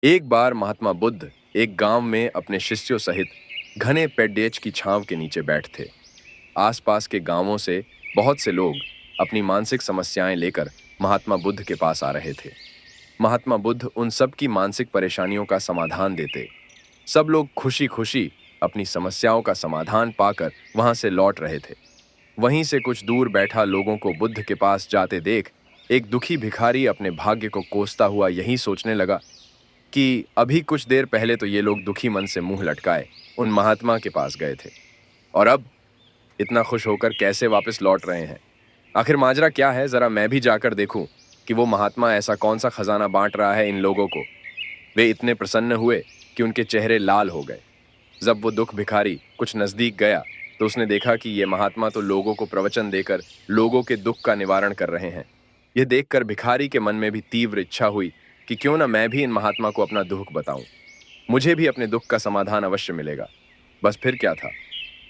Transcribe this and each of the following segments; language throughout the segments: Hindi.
एक बार महात्मा बुद्ध एक गांव में अपने शिष्यों सहित घने पेड़ेच की छांव के नीचे बैठे थे। आसपास के गांवों से बहुत से लोग अपनी मानसिक समस्याएं लेकर महात्मा बुद्ध के पास आ रहे थे। महात्मा बुद्ध उन सब की मानसिक परेशानियों का समाधान देते। सब लोग खुशी खुशी अपनी समस्याओं का समाधान पाकर वहां से लौट रहे थे। वहीं से कुछ दूर बैठा लोगों को बुद्ध के पास जाते देख एक दुखी भिखारी अपने भाग्य को कोसता हुआ यही सोचने लगा कि अभी कुछ देर पहले तो ये लोग दुखी मन से मुंह लटकाए उन महात्मा के पास गए थे, और अब इतना खुश होकर कैसे वापस लौट रहे हैं। आखिर माजरा क्या है, जरा मैं भी जाकर देखूं कि वो महात्मा ऐसा कौन सा खजाना बांट रहा है इन लोगों को। वे इतने प्रसन्न हुए कि उनके चेहरे लाल हो गए। जब वो दुख भिखारी कुछ नजदीक गया तो उसने देखा कि ये महात्मा तो लोगों को प्रवचन देकर लोगों के दुख का निवारण कर रहे हैं। यह देखकर भिखारी के मन में भी तीव्र इच्छा हुई कि क्यों ना मैं भी इन महात्मा को अपना दुख बताऊं। मुझे भी अपने दुख का समाधान अवश्य मिलेगा। बस फिर क्या था,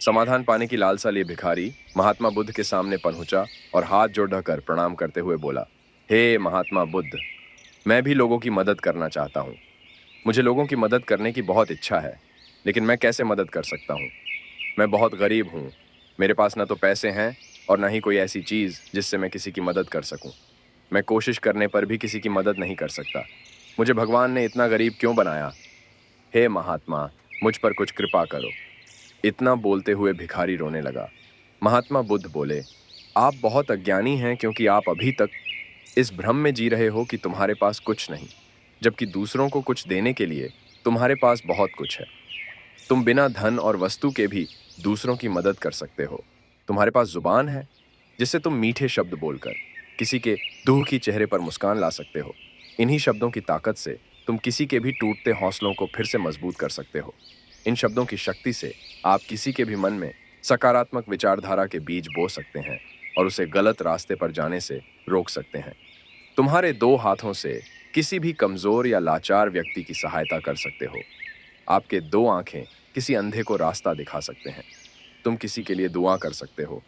समाधान पाने की लालसा लिए भिखारी महात्मा बुद्ध के सामने पहुंचा और हाथ जोड़कर प्रणाम करते हुए बोला, हे महात्मा बुद्ध, मैं भी लोगों की मदद करना चाहता हूँ। मुझे लोगों की मदद करने की बहुत इच्छा है, लेकिन मैं कैसे मदद कर सकता हूँ। मैं बहुत गरीब हूँ। मेरे पास ना तो पैसे हैं और ना ही कोई ऐसी चीज़ जिससे मैं किसी की मदद कर सकूँ। मैं कोशिश करने पर भी किसी की मदद नहीं कर सकता। मुझे भगवान ने इतना गरीब क्यों बनाया। हे महात्मा, मुझ पर कुछ कृपा करो। इतना बोलते हुए भिखारी रोने लगा। महात्मा बुद्ध बोले, आप बहुत अज्ञानी हैं, क्योंकि आप अभी तक इस भ्रम में जी रहे हो कि तुम्हारे पास कुछ नहीं, जबकि दूसरों को कुछ देने के लिए तुम्हारे पास बहुत कुछ है। तुम बिना धन और वस्तु के भी दूसरों की मदद कर सकते हो। तुम्हारे पास जुबान है जिससे तुम मीठे शब्द बोलकर किसी के दुखी चेहरे पर मुस्कान ला सकते हो। इन्हीं शब्दों की ताकत से तुम किसी के भी टूटते हौसलों को फिर से मजबूत कर सकते हो। इन शब्दों की शक्ति से आप किसी के भी मन में सकारात्मक विचारधारा के बीज बो सकते हैं और उसे गलत रास्ते पर जाने से रोक सकते हैं। तुम्हारे दो हाथों से किसी भी कमजोर या लाचार व्यक्ति की सहायता कर सकते हो। आपके दो आंखें किसी अंधे को रास्ता दिखा सकते हैं। तुम किसी के लिए दुआ कर सकते हो।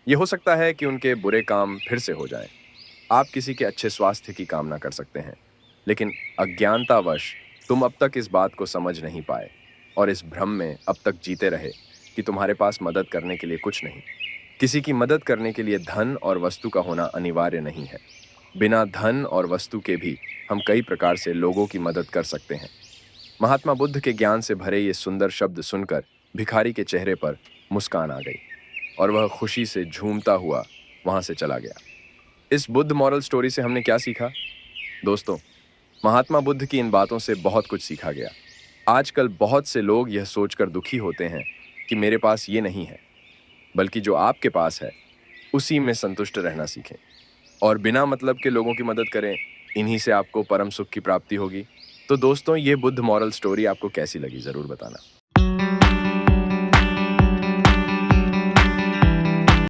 यह हो सकता है कि उनके बुरे काम फिर से हो जाएं। आप किसी के अच्छे स्वास्थ्य की कामना कर सकते हैं, लेकिन अज्ञानतावश तुम अब तक इस बात को समझ नहीं पाए और इस भ्रम में अब तक जीते रहे कि तुम्हारे पास मदद करने के लिए कुछ नहीं। किसी की मदद करने के लिए धन और वस्तु का होना अनिवार्य नहीं है। बिना धन और वस्तु के भी हम कई प्रकार से लोगों की मदद कर सकते हैं। महात्मा बुद्ध के ज्ञान से भरे ये सुंदर शब्द सुनकर भिखारी के चेहरे पर मुस्कान आ गई और वह खुशी से झूमता हुआ वहां से चला गया। इस बुद्ध मॉरल स्टोरी से हमने क्या सीखा? दोस्तों, महात्मा बुद्ध की इन बातों से बहुत कुछ सीखा गया। आजकल बहुत से लोग यह सोचकर दुखी होते हैं कि मेरे पास ये नहीं है, बल्कि जो आपके पास है उसी में संतुष्ट रहना सीखें और बिना मतलब के लोगों की मदद करें। इन्हीं से आपको परम सुख की प्राप्ति होगी। तो दोस्तों, ये बुद्ध मॉरल स्टोरी आपको कैसी लगी, ज़रूर बताना।